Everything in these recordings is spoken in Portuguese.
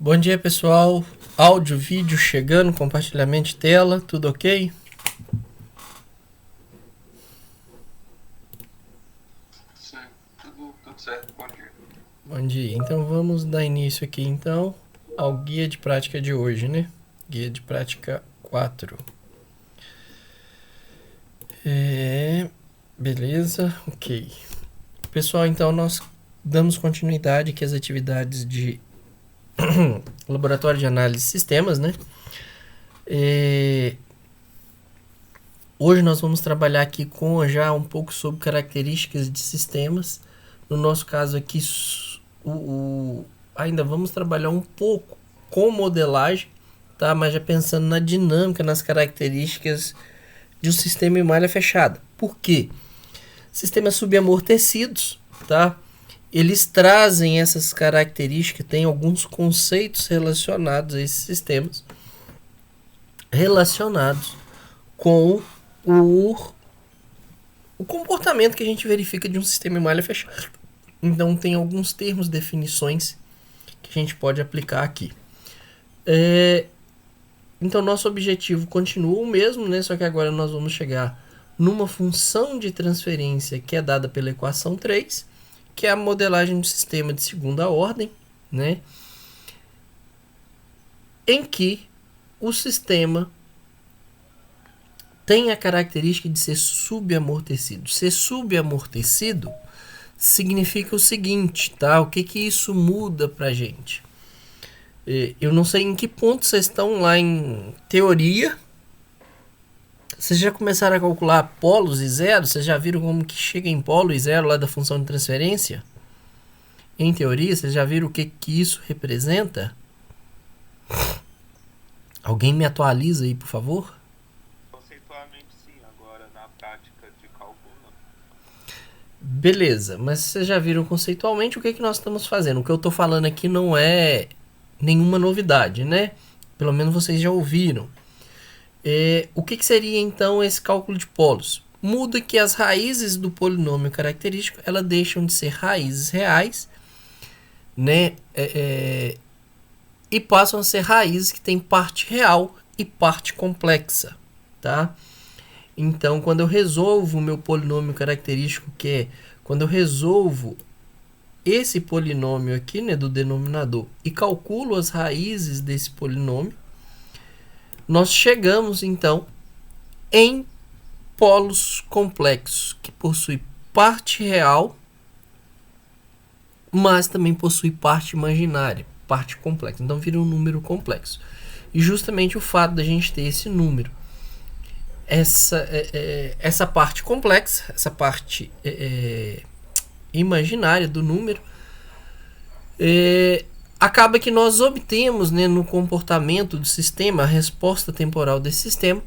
Bom dia, pessoal. Áudio, vídeo chegando, compartilhamento de tela, tudo ok? Sim, tudo certo, bom dia. Bom dia. Então vamos dar início aqui então ao guia de prática de hoje, né? Guia de prática 4. Beleza, ok. Pessoal, então nós damos continuidade aqui às atividades de laboratório de análise de sistemas, né? Hoje nós vamos trabalhar aqui com já um pouco sobre características de sistemas. No nosso caso aqui, ainda vamos trabalhar um pouco com modelagem, tá? Mas já pensando na dinâmica, nas características de um sistema em malha fechada. Por quê? Sistemas subamortecidos, tá? Eles trazem essas características, tem alguns conceitos relacionados a esses sistemas, relacionados com o comportamento que a gente verifica de um sistema em malha fechada. Então tem alguns termos, definições que a gente pode aplicar aqui. Então nosso objetivo continua o mesmo, né? Só que agora nós vamos chegar numa função de transferência que é dada pela equação 3, que é a modelagem do sistema de segunda ordem, né? Em que o sistema tem a característica de ser subamortecido. Ser subamortecido significa o seguinte, tá? O que isso muda pra gente? Eu não sei em que ponto vocês estão lá em teoria. Vocês já começaram a calcular polos e zeros? Vocês já viram como que chega em polo e zero lá da função de transferência? Em teoria, vocês já viram o que isso representa? Alguém me atualiza aí, por favor? Conceitualmente sim, agora na prática de cálculo não. Beleza, mas vocês já viram conceitualmente o que nós estamos fazendo. O que eu estou falando aqui não é nenhuma novidade, né? Pelo menos vocês já ouviram. O que seria então esse cálculo de polos? Muda que as raízes do polinômio característico elas deixam de ser raízes reais, né? E passam a ser raízes que têm parte real e parte complexa, tá? Então, quando eu resolvo o meu polinômio característico, que é quando eu resolvo esse polinômio aqui, né, do denominador, e calculo as raízes desse polinômio, nós chegamos, então, em polos complexos, que possui parte real, mas também possui parte imaginária, parte complexa. Então, vira um número complexo. E justamente o fato da gente ter esse número, essa parte complexa, essa parte imaginária do número, acaba que nós obtemos, né, no comportamento do sistema, a resposta temporal desse sistema,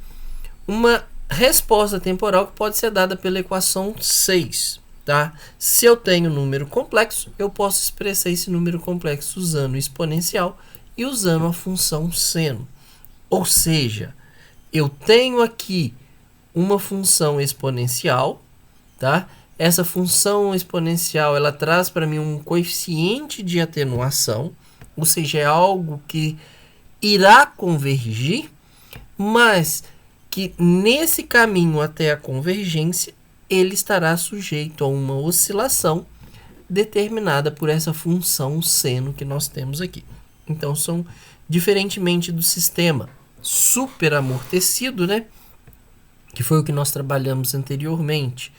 uma resposta temporal que pode ser dada pela equação 6. Tá? Se eu tenho um número complexo, eu posso expressar esse número complexo usando o exponencial e usando a função seno. Ou seja, eu tenho aqui uma função exponencial, tá? Essa função exponencial ela traz para mim um coeficiente de atenuação, ou seja, é algo que irá convergir, mas que nesse caminho até a convergência ele estará sujeito a uma oscilação determinada por essa função seno que nós temos aqui. Então, são diferentemente do sistema superamortecido, né? Que foi o que nós trabalhamos anteriormente,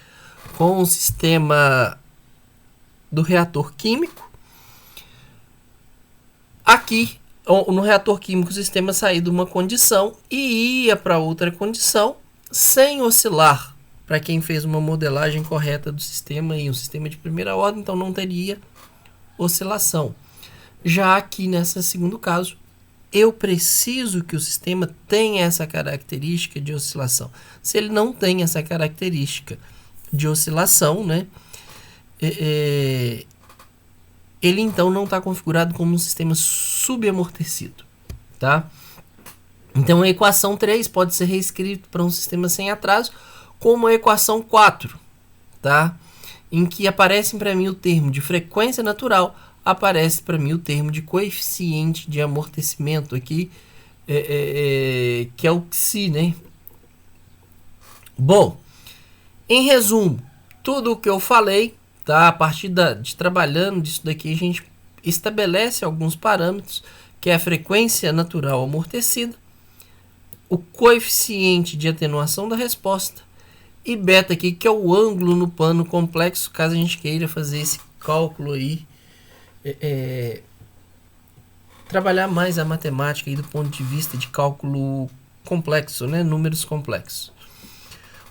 com o sistema do reator químico. Aqui, no reator químico, o sistema saía de uma condição e ia para outra condição sem oscilar. Para quem fez uma modelagem correta do sistema e um sistema de primeira ordem, então não teria oscilação. Já aqui nesse segundo caso, eu preciso que o sistema tenha essa característica de oscilação. Se ele não tem essa característica de oscilação, né, ele então não está configurado como um sistema subamortecido, tá? Então a equação 3 pode ser reescrita para um sistema sem atraso como a equação 4, tá? Em que aparece para mim o termo de frequência natural aparece para mim o termo de coeficiente de amortecimento aqui, que é o Xi, né? Bom, em resumo, tudo o que eu falei, tá? A partir de trabalhando disso daqui, a gente estabelece alguns parâmetros, que é a frequência natural amortecida, o coeficiente de atenuação da resposta e beta aqui, que é o ângulo no pano complexo, caso a gente queira fazer esse cálculo aí, trabalhar mais a matemática aí do ponto de vista de cálculo complexo, né? Números complexos.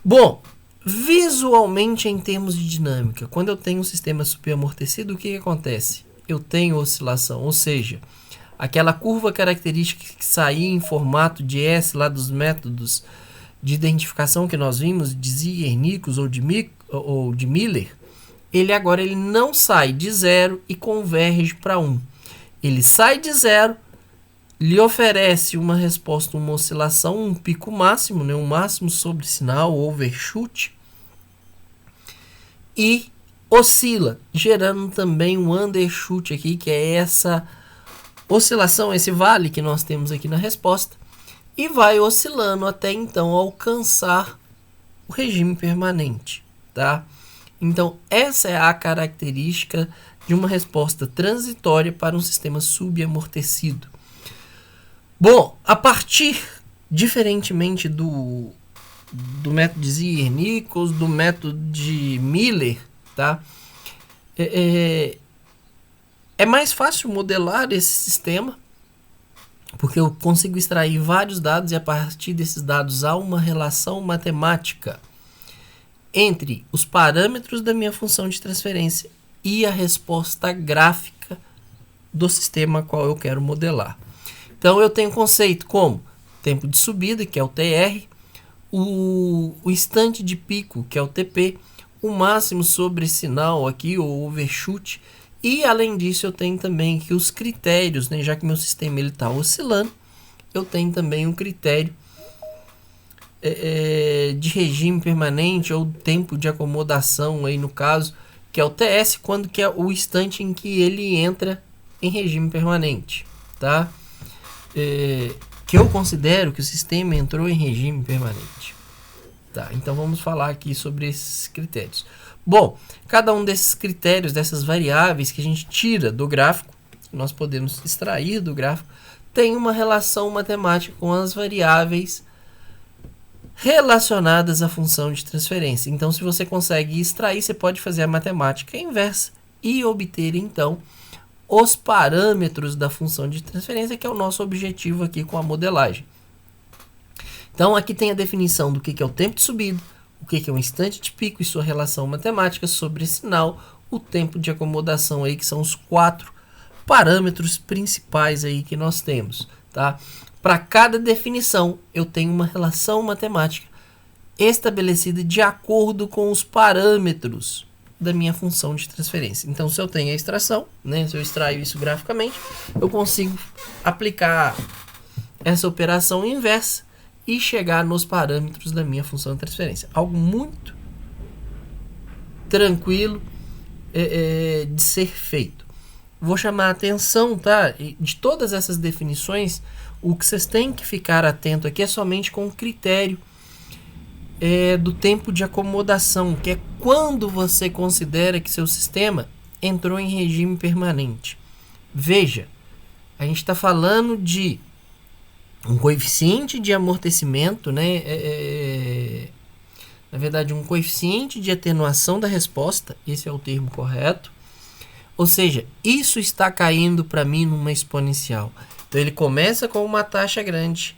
Bom, visualmente em termos de dinâmica, quando eu tenho um sistema superamortecido, o que acontece? Eu tenho oscilação, ou seja, aquela curva característica que saía em formato de S lá dos métodos de identificação que nós vimos, de Zier-Nichols ou de Miller, ele não sai de 0 e converge para 1. Ele sai de 0, lhe oferece uma resposta, uma oscilação, um pico máximo, né, um máximo sobre sinal, overshoot, e oscila, gerando também um undershoot aqui, que é essa oscilação, esse vale que nós temos aqui na resposta, e vai oscilando até então alcançar o regime permanente, tá? Então, essa é a característica de uma resposta transitória para um sistema subamortecido. Bom, a partir, diferentemente do método de Zier-Nichols, do método de Miller, tá? É mais fácil modelar esse sistema, porque eu consigo extrair vários dados e a partir desses dados há uma relação matemática entre os parâmetros da minha função de transferência e a resposta gráfica do sistema a qual eu quero modelar. Então eu tenho conceito como tempo de subida, que é o TR, o instante de pico, que é o TP, o máximo sobre sinal aqui, o overshoot, e além disso eu tenho também aqui os critérios, né? Já que meu sistema está oscilando, eu tenho também um critério de regime permanente ou tempo de acomodação, aí no caso, que é o TS, quando que é o instante em que ele entra em regime permanente, tá? Que eu considero que o sistema entrou em regime permanente. Tá, então vamos falar aqui sobre esses critérios. Bom, cada um desses critérios, dessas variáveis que a gente tira do gráfico, que nós podemos extrair do gráfico, tem uma relação matemática com as variáveis relacionadas à função de transferência. Então, se você consegue extrair, você pode fazer a matemática inversa e obter, então, os parâmetros da função de transferência, que é o nosso objetivo aqui com a modelagem. Então, aqui tem a definição do que é o tempo de subida, o que é um instante de pico e sua relação matemática sobre sinal, o tempo de acomodação aí, que são os 4 parâmetros principais aí que nós temos, tá? Para cada definição, eu tenho uma relação matemática estabelecida de acordo com os parâmetros da minha função de transferência. Então, se eu tenho a extração, né, se eu extraio isso graficamente, eu consigo aplicar essa operação inversa e chegar nos parâmetros da minha função de transferência. Algo muito tranquilo de ser feito. Vou chamar a atenção, tá? De todas essas definições, o que vocês têm que ficar atento aqui é somente com o critério do tempo de acomodação, que é quando você considera que seu sistema entrou em regime permanente. Veja, a gente está falando de um coeficiente de amortecimento, né? Na verdade, um coeficiente de atenuação da resposta, esse é o termo correto. Ou seja, isso está caindo para mim numa exponencial. Então, ele começa com uma taxa grande,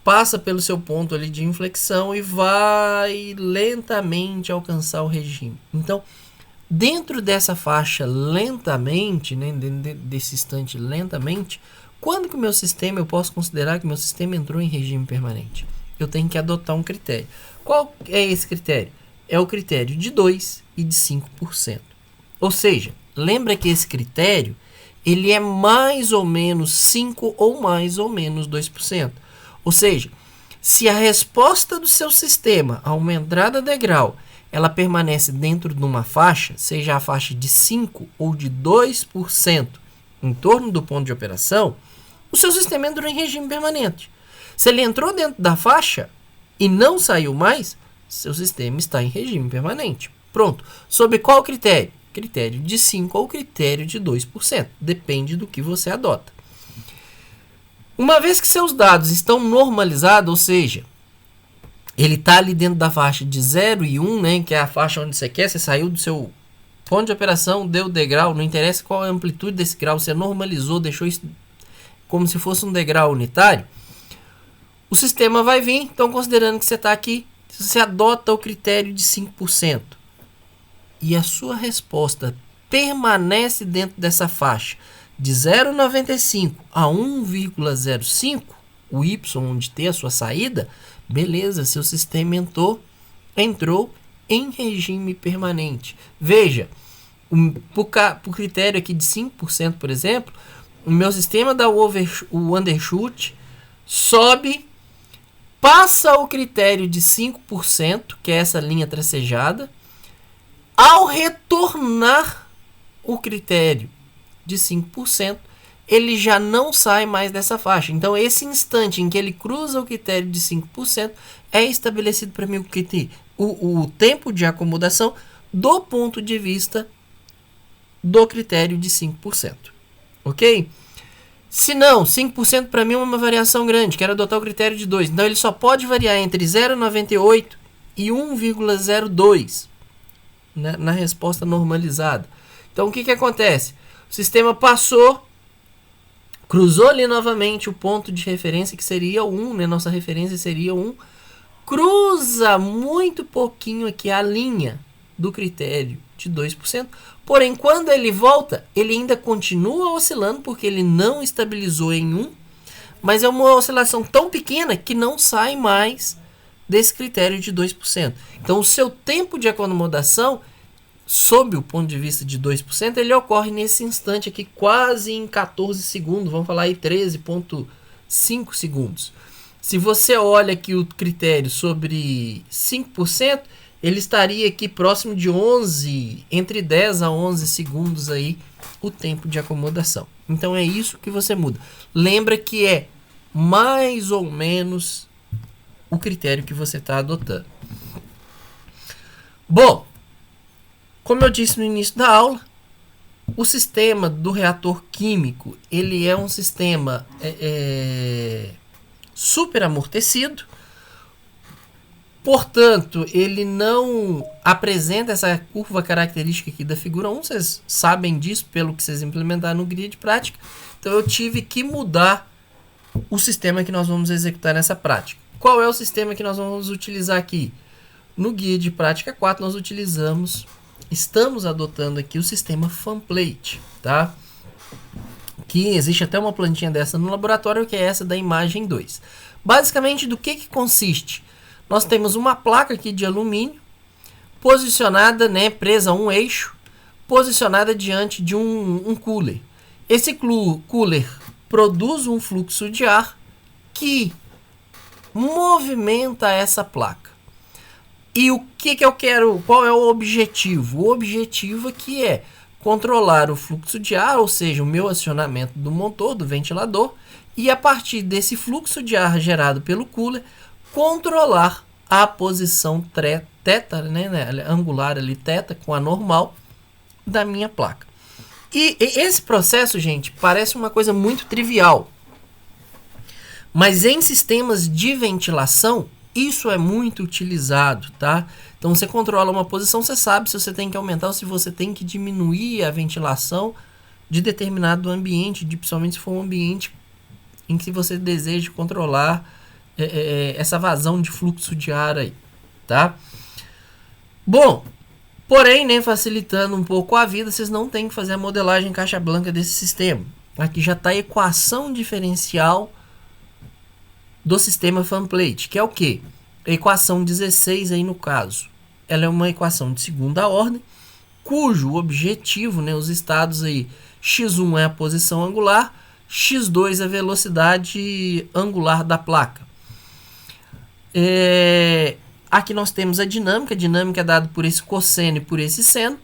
passa pelo seu ponto ali de inflexão e vai lentamente alcançar o regime. Então, dentro dessa faixa lentamente, né, desse instante lentamente, quando que o meu sistema, eu posso considerar que o meu sistema entrou em regime permanente? Eu tenho que adotar um critério. Qual é esse critério? É o critério de 2% e de 5%. Ou seja, lembra que esse critério, ele é mais ou menos 5% ou mais ou menos 2%. Ou seja, se a resposta do seu sistema a uma entrada degrau ela permanece dentro de uma faixa, seja a faixa de 5 ou de 2% em torno do ponto de operação, o seu sistema entrou em regime permanente. Se ele entrou dentro da faixa e não saiu mais, seu sistema está em regime permanente. Pronto. Sob qual critério? Critério de 5 ou critério de 2%. Depende do que você adota. Uma vez que seus dados estão normalizados, ou seja, ele está ali dentro da faixa de 0 e 1, né, que é a faixa onde você quer, você saiu do seu ponto de operação, deu degrau, não interessa qual a amplitude desse grau, você normalizou, deixou isso como se fosse um degrau unitário, o sistema vai vir, então considerando que você está aqui, você adota o critério de 5%. E a sua resposta permanece dentro dessa faixa de 0,95 a 1,05, o Y onde tem a sua saída, beleza, seu sistema entrou em regime permanente. Veja, por critério aqui de 5%, por exemplo, o meu sistema dá o undershoot, sobe, passa o critério de 5%, que é essa linha tracejada. Ao retornar o critério de 5%, ele já não sai mais dessa faixa. Então, esse instante em que ele cruza o critério de 5%, é estabelecido para mim o tempo de acomodação do ponto de vista do critério de 5%. Ok? Se não, 5% para mim é uma variação grande, quero adotar o critério de 2. Então, ele só pode variar entre 0,98 e 1,02 na resposta normalizada. Então, o que acontece? O sistema passou, cruzou ali novamente o ponto de referência, que seria 1, né? Nossa referência seria 1. Cruza muito pouquinho aqui a linha do critério de 2%. Porém, quando ele volta, ele ainda continua oscilando, porque ele não estabilizou em 1. Mas é uma oscilação tão pequena que não sai mais desse critério de 2%. Então, o seu tempo de acomodação, sob o ponto de vista de 2%, ele ocorre nesse instante aqui, quase em 14 segundos, vamos falar aí 13,5 segundos. Se você olha aqui o critério sobre 5%, ele estaria aqui próximo de 11, entre 10 a 11 segundos aí, o tempo de acomodação. Então é isso que você muda. Lembra que é mais ou menos o critério que você está adotando. Bom, como eu disse no início da aula, o sistema do reator químico, ele é um sistema super amortecido, portanto, ele não apresenta essa curva característica aqui da figura 1, vocês sabem disso pelo que vocês implementaram no guia de prática, então eu tive que mudar o sistema que nós vamos executar nessa prática. Qual é o sistema que nós vamos utilizar aqui? No guia de prática 4 nós estamos adotando aqui o sistema fanplate, tá? Que existe até uma plantinha dessa no laboratório, que é essa da imagem 2. Basicamente, do que consiste? Nós temos uma placa aqui de alumínio, posicionada, né, presa a um eixo, posicionada diante de um cooler. Esse cooler produz um fluxo de ar que movimenta essa placa. E o que eu quero? Qual é o objetivo? O objetivo aqui é controlar o fluxo de ar, ou seja, o meu acionamento do motor, do ventilador, e a partir desse fluxo de ar gerado pelo cooler, controlar a posição θ, né, angular ali, θ, com a normal da minha placa. E esse processo, gente, parece uma coisa muito trivial. Mas em sistemas de ventilação, isso é muito utilizado, tá? Então, você controla uma posição, você sabe se você tem que aumentar ou se você tem que diminuir a ventilação de determinado ambiente, principalmente se for um ambiente em que você deseja controlar essa vazão de fluxo de ar aí, tá? Bom, porém, né, facilitando um pouco a vida, vocês não têm que fazer a modelagem caixa branca desse sistema. Aqui já está a equação diferencial do sistema fanplate, que é o que? A equação 16 aí no caso. Ela é uma equação de segunda ordem, cujo objetivo, né, os estados aí, x1 é a posição angular, x2 é a velocidade angular da placa. Aqui nós temos a dinâmica é dada por esse cosseno e por esse seno,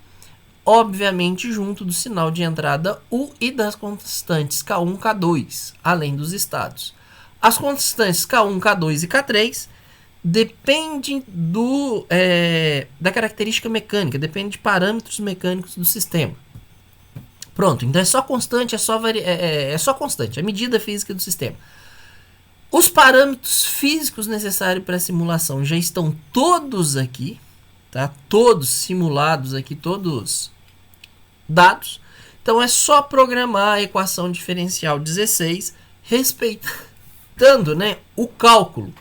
obviamente junto do sinal de entrada U e das constantes K1, K2, além dos estados. As constantes K1, K2 e K3 dependem da característica mecânica, depende de parâmetros mecânicos do sistema. Pronto, então é só constante, é só constante, a medida física do sistema. Os parâmetros físicos necessários para a simulação já estão todos aqui, tá? Todos simulados aqui, todos dados. Então é só programar a equação diferencial 16, respeitando, né, o cálculo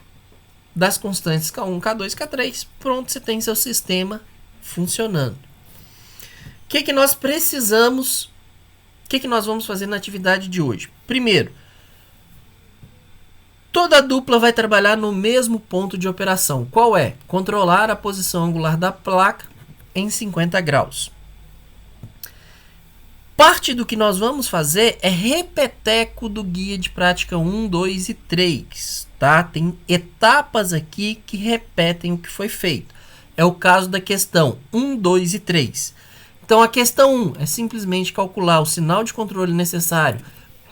das constantes K1, K2 e K3. Pronto, você tem seu sistema funcionando. O que nós precisamos? O que nós vamos fazer na atividade de hoje? Primeiro, toda dupla vai trabalhar no mesmo ponto de operação. Qual é? Controlar a posição angular da placa em 50 graus. Parte do que nós vamos fazer é repeteco do guia de prática 1, 2 e 3. Tá? Tem etapas aqui que repetem o que foi feito. É o caso da questão 1, 2 e 3. Então a questão 1 é simplesmente calcular o sinal de controle necessário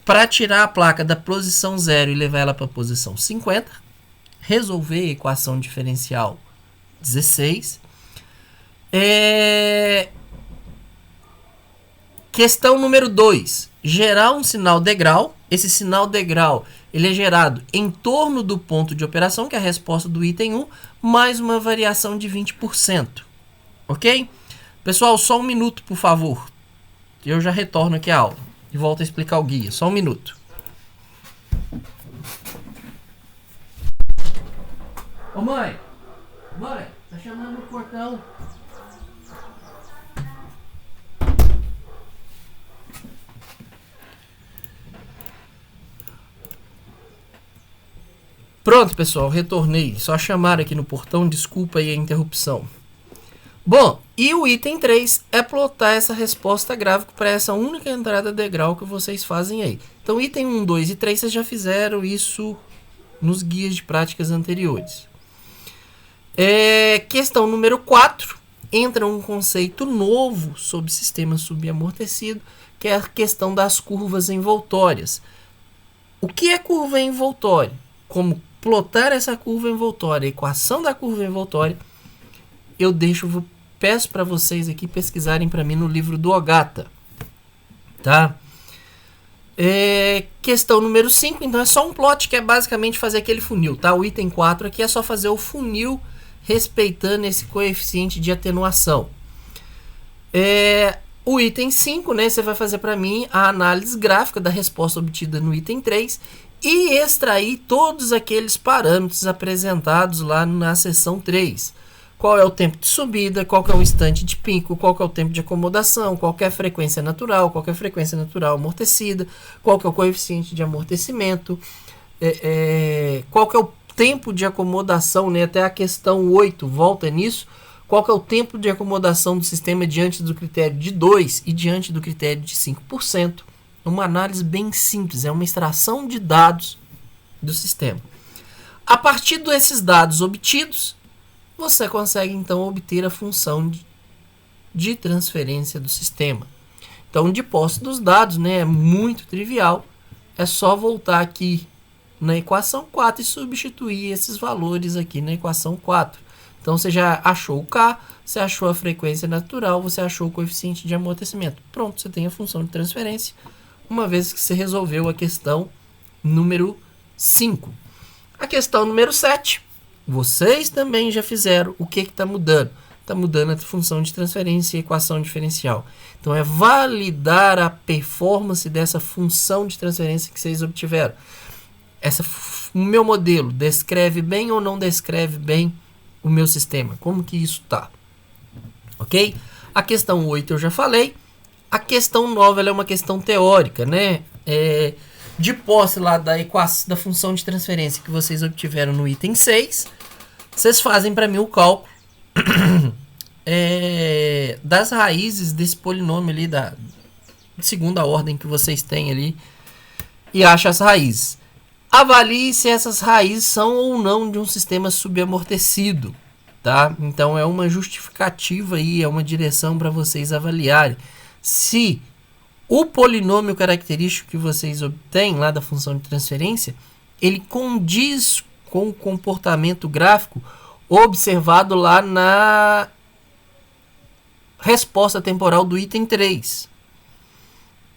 para tirar a placa da posição 0 e levar ela para a posição 50. Resolver a equação diferencial 16. Questão número 2. Gerar um sinal degrau. Esse sinal degrau ele é gerado em torno do ponto de operação, que é a resposta do item 1, mais uma variação de 20%. Ok? Pessoal, só um minuto, por favor. Eu já retorno aqui a aula e volto a explicar o guia. Só um minuto. Ô mãe! Mãe, tá chamando no portão. Pronto, pessoal, retornei. Só chamar aqui no portão, desculpa aí a interrupção. Bom, e o item 3 é plotar essa resposta gráfica para essa única entrada degrau que vocês fazem aí. Então, item 1, 2 e 3, vocês já fizeram isso nos guias de práticas anteriores. Questão número 4, entra um conceito novo sobre sistema subamortecido, que é a questão das curvas envoltórias. O que é curva envoltória? Como plotar essa curva envoltória, a equação da curva envoltória, peço para vocês aqui pesquisarem para mim no livro do Ogata, tá? Questão número 5, então é só um plot que é basicamente fazer aquele funil, tá? O item 4 aqui é só fazer o funil respeitando esse coeficiente de atenuação. O item 5, né, você vai fazer para mim a análise gráfica da resposta obtida no item 3 e extrair todos aqueles parâmetros apresentados lá na seção 3. Qual é o tempo de subida, qual que é o instante de pico, qual que é o tempo de acomodação, qual que é a frequência natural, qual que é a frequência natural amortecida, qual que é o coeficiente de amortecimento, qual que é o tempo de acomodação, né? Até a questão 8 volta nisso, qual que é o tempo de acomodação do sistema diante do critério de 2 e diante do critério de 5%. Uma análise bem simples, é uma extração de dados do sistema. A partir desses dados obtidos, você consegue então obter a função de transferência do sistema. Então, de posse dos dados, né, é muito trivial. É só voltar aqui na equação 4 e substituir esses valores aqui na equação 4. Então, você já achou o K, você achou a frequência natural, você achou o coeficiente de amortecimento. Pronto, você tem a função de transferência, uma vez que você resolveu a questão número 5. A questão número 7. Vocês também já fizeram. O que está mudando? Está mudando a função de transferência e equação diferencial. Então, é validar a performance dessa função de transferência que vocês obtiveram. O meu modelo descreve bem ou não descreve bem o meu sistema? Como que isso está? Ok? A questão 8 eu já falei. A questão 9 ela é uma questão teórica, né? De posse lá da função de transferência que vocês obtiveram no item 6, vocês fazem para mim o cálculo das raízes desse polinômio ali de segunda ordem que vocês têm ali e acham as raízes. Avalie se essas raízes são ou não de um sistema subamortecido, tá? Então é uma justificativa aí, é uma direção para vocês avaliarem se o polinômio característico que vocês obtêm lá da função de transferência, ele condiz com o comportamento gráfico observado lá na resposta temporal do item 3.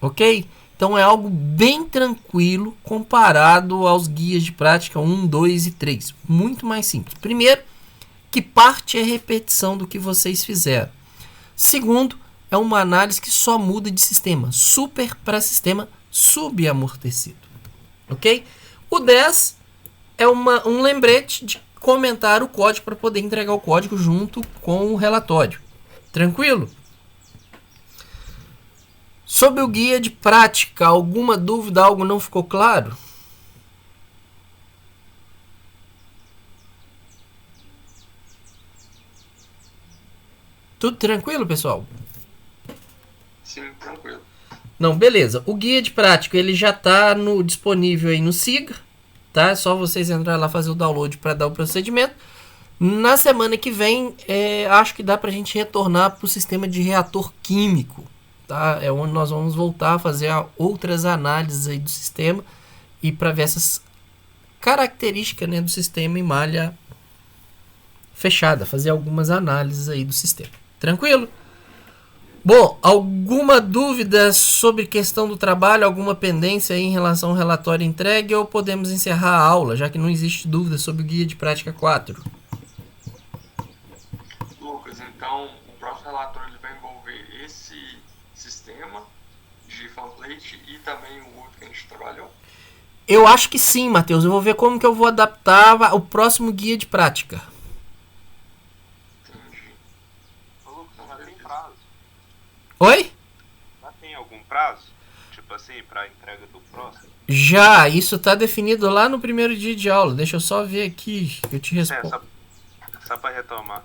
Ok? Então é algo bem tranquilo comparado aos guias de prática 1, 2 e 3. Muito mais simples. Primeiro, que parte é repetição do que vocês fizeram. Segundo, é uma análise que só muda de sistema super para sistema subamortecido. Ok? O 10 é um lembrete de comentar o código para poder entregar o código junto com o relatório. Tranquilo? Sobre o guia de prática, alguma dúvida, algo não ficou claro? Tudo tranquilo, pessoal? Sim, tranquilo. Não, beleza. O guia de prática ele já está disponível aí no SIGA, tá? É só vocês entrar lá, fazer o download para dar o procedimento. Na semana que vem, acho que dá para a gente retornar para o sistema de reator químico, tá? É onde nós vamos voltar a fazer outras análises aí do sistema e para ver essas características, né, do sistema em malha fechada, fazer algumas análises aí do sistema. Tranquilo? Bom, alguma dúvida sobre questão do trabalho, alguma pendência aí em relação ao relatório entregue, ou podemos encerrar a aula, já que não existe dúvida sobre o guia de prática 4? Lucas, então o próximo relatório ele vai envolver esse sistema de fanplate e também o outro que a gente trabalhou? Eu acho que sim, Matheus. Eu vou ver como que eu vou adaptar o próximo guia de prática. Ô, Lucas, já tem prazo? Oi? Já tem algum prazo? Tipo assim, pra entrega do próximo? Já, isso está definido lá no primeiro dia de aula. Deixa eu só ver aqui, que eu te respondo. Só pra retomar.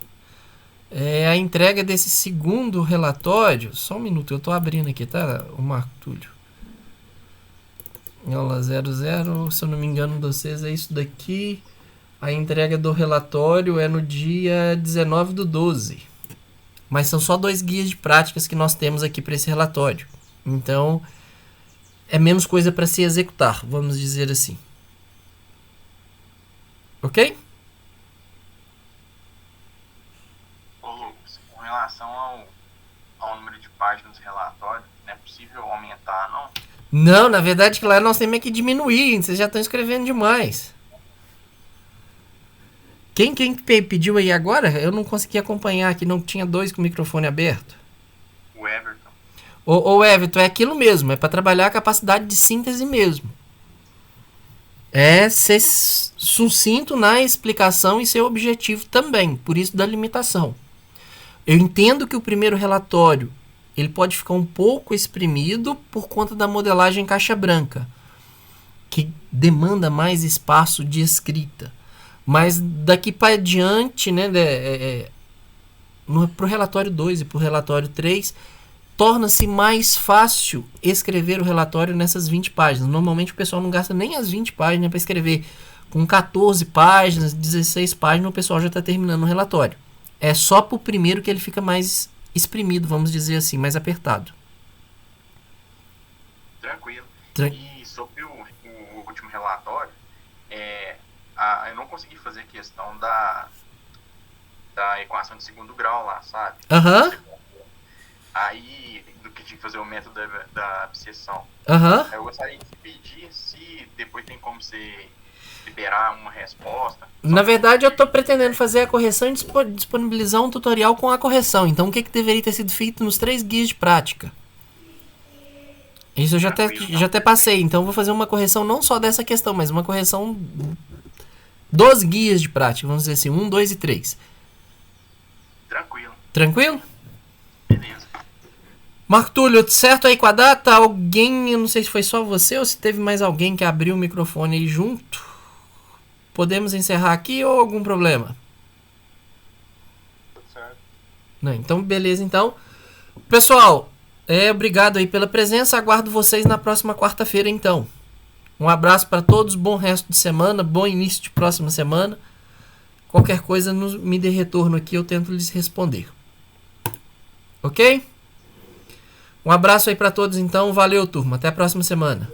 A entrega desse segundo relatório, só um minuto, eu estou abrindo aqui, tá, o Marco Túlio? Aula 00, se eu não me engano, de vocês é isso daqui. A entrega do relatório é no dia 19/12. Mas são só 2 guias de práticas que nós temos aqui para esse relatório. Então, é menos coisa para se executar, vamos dizer assim. Ok? Ô Lucas, com relação ao número de páginas do relatório, não é possível aumentar, não? Não, na verdade que lá nós temos que diminuir, vocês já estão escrevendo demais. Quem pediu aí agora? Eu não consegui acompanhar aqui, não tinha 2 com o microfone aberto. O Everton. Ô Everton, é aquilo mesmo, é para trabalhar a capacidade de síntese mesmo. É ser sucinto na explicação e ser objetivo também, por isso da limitação. Eu entendo que o primeiro relatório ele pode ficar um pouco exprimido por conta da modelagem caixa branca, que demanda mais espaço de escrita. Mas daqui para diante, né, para o relatório 2 e para o relatório 3, torna-se mais fácil escrever o relatório nessas 20 páginas. Normalmente o pessoal não gasta nem as 20 páginas para escrever. Com 14 páginas, 16 páginas, o pessoal já está terminando o relatório. É só para o primeiro que ele fica mais exprimido, vamos dizer assim, mais apertado. Tranquilo. E sobre o último relatório, eu não consegui fazer a questão da equação de segundo grau lá, sabe? Aham. Aí, do que tinha que fazer o método da abscissão. Aham. Eu gostaria de pedir se depois tem como você liberar uma resposta. Na verdade, eu estou pretendendo fazer a correção e disponibilizar um tutorial com a correção. Então, o que deveria ter sido feito nos 3 guias de prática? Isso eu já até passei. Então, vou fazer uma correção não só dessa questão, mas uma correção dos guias de prática. Vamos dizer assim, 1, 2 e 3. Tranquilo. Tranquilo? Beleza. Marco Túlio, certo aí com a data? Alguém, eu não sei se foi só você ou se teve mais alguém que abriu o microfone aí junto. Podemos encerrar aqui ou algum problema? Tudo certo. Não, então, beleza, então. Pessoal, obrigado aí pela presença. Aguardo vocês na próxima quarta-feira, então. Um abraço para todos, bom resto de semana, bom início de próxima semana. Qualquer coisa, me dê retorno aqui, eu tento lhes responder. Ok? Um abraço aí para todos, então. Valeu, turma. Até a próxima semana.